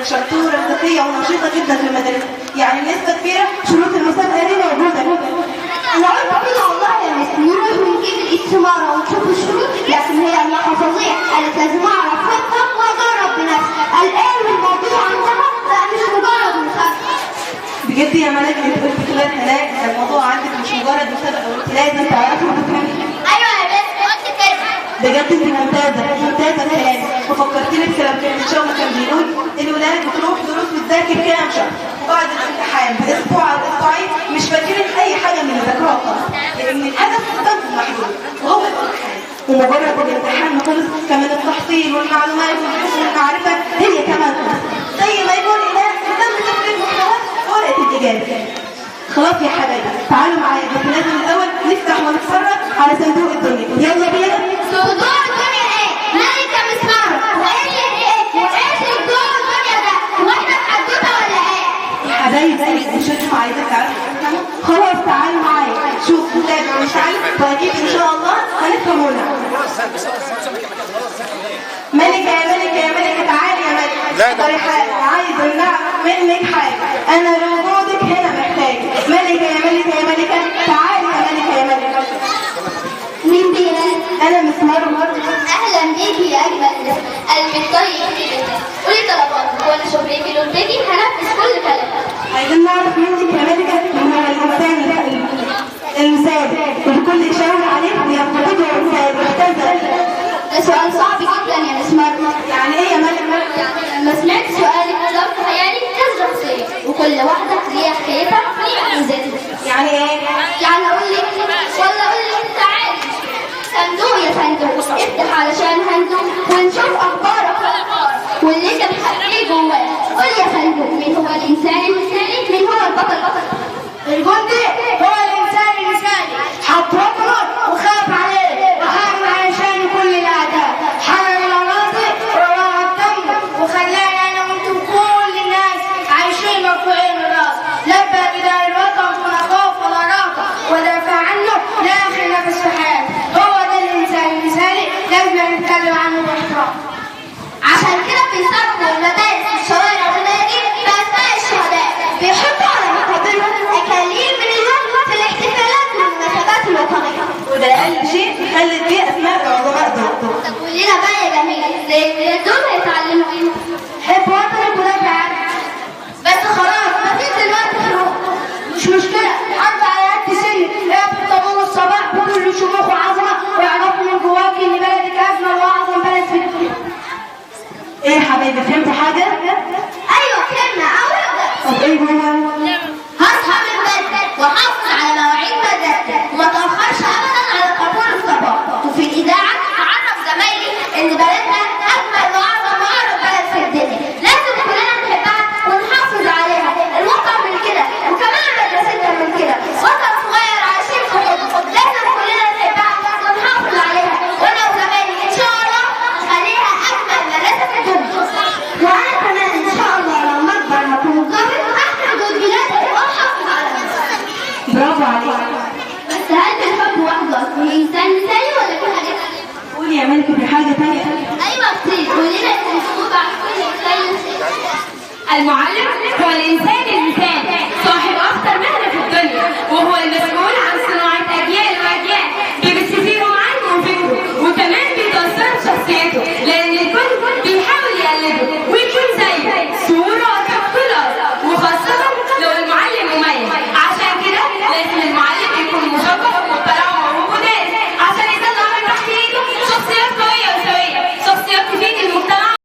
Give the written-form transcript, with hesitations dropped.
كانت شطورة ذكية ونشيطة جدا في المدرسة، يعني نسبة كبيرة شروط المسابقة دي موجودة. أنا قلت كده والله يا مس، نروح ونجيب الاستمارة ونشوف الشروط، لكن هي الله فظيع، قالت لازم أعرف خطة وأجرب بنفسي. قال إيه الموضوع عندها بقى مش مجرد مسابقة. بجد يا ملك انت قلت كده هناك الموضوع عندك مش مجرد مسابقة، وانت لازم تعرفي وتفهمي. أيوة يا مس قلت كده. بجد انت ممتازة ممتازة كلامك، وفكرتني بكلام كان ان شاء الله كان بيقول الولاد بتروح دروس وتذاكر كام شهر، وبعد الامتحان باسبوع او اسبوعين مش فاكرين اي حاجة من اللي ذاكروها خالص، لان الهدف كان محدود وهو الامتحان، ومجرد الامتحان ما خلص كمان التحصيل والمعلومات والمعرفة هي كمان خلص، زي ما يقول اله تم تفريغ محتوى ورقة الإجابة. خلاص يا حبايبي تعالوا معايا، بس لازم الأول نفتح ونتفرج على صندوق الدنيا. يلا بينا. صندوق الدنيا ايه؟ ملكة مسمار وايه ايه؟ وايه صندوق الدنيا ده؟ واحنا في حدوته ولا ايه؟ يا حبايبي مش انتوا عايزين تعرفوا تفهموا؟ خلاص تعالوا معايا، شوف نتابع ونتعلم واكيد ان شاء الله هنفهمونا. ملكة يا ملكة يا ملكة تعالي يا ملكة. عايز نعرف منك حاجة، أنا لوجودك هنا محتاج. ملكة يا ملكة يا ملكة تعالي يا ملكة يا ملكة. مين دي؟ أنا مسمار. أهلا بيكي يا أجمل قلبي الطيب كده. قولي طلباتك وأنا شبريكي لونتكي هنفذ كل كلامك. عايزين نعرف منك يا ملكة من هو الإنسان المثالي والكل يشاور عليه ويقتدي ويمثال ويحتذر. ده سؤال صعب جدا يا مسمار. يعني إيه يا ملكة؟ لما سمعت سؤالك ضربت خيالي كذا شخصية وكل واحدة ليها حكايتها وليها ميزاتها. يعني إيه؟ يعني أقول لك ولا أقول لك تعالي صندوق يا صندوق افتح علشان هندوق ونشوف أخبارك واللي أنت بتحكيه جواك. قول يا صندوق مين هو الإنسان المثالي؟ مين هو البطل؟ الجندي هو الإنسان المثالي، حط رجله وخاف عليه وحارب علشان كل الأعداء، حرر الأراضي وروى الدم وخلانا أنا وأنتم كل الناس عايشين مرفوعين الراس، لبى بدار الوطن ولا خوف ولا راحة ودافع عنه لآخر نفس في حياته. هو ده الإنسان المثالي، لازم نتكلم عنه باحترام. عشان كده بيسموا المدارس والشوارع والنادي بأسماء الشهداء، بيحطوا على مقابرهم أكاليل من الهم في الاحتفالات والمناسبات الوطنية، وده أقل شيء يخلد بيه أسماء العظماء دول. طب قول لنا بقى يا جميل زي الولاد دول هيتعلموا ايه؟ حب وطنك ودافع عنه. بس خلاص مفيش دلوقتي حروب. مش مشكلة، حرب على قد سنك، اقف طابور الصباح بكل شموخ وعظمة ويعرفوا من جواك إن بلدك أجمل وأعظم بلد في الدنيا. إيه يا حبايبي فهمت حاجة؟ أيوة فهمنا أوي. طب إيه هو؟ هصحى من بدري وأحافظ على مواعيد مدرستي وما أتأخرش أبدا على طابور الصباح، وفي الإذاعة أعرف زمايلي إن بلدنا أجمل وأعظم وأقرب بلد في الدنيا، لازم كلنا نحبها ونحافظ عليها. الوطن من كده وكمان مدرستنا من كده، وطن صغير عايشين في حضن، لازم كلنا نحبها ونحافظ عليها، وأنا وزمايلي إن شاء الله نخليها أجمل مدرسة في الدنيا. وأنا كمان إن شاء الله لما أكبر هكون ضابط أحمد بلادي وأحافظ على نفسي. برافو عليك. بس هل الحب وحده أصله إنسان مثالي ولا في حاجة تانية؟ قولي يا ملكة في حاجة تانية. أيوة كتير، قولي لنا الأسلوب على كل إنسان. المعلم هو الإنسان المثالي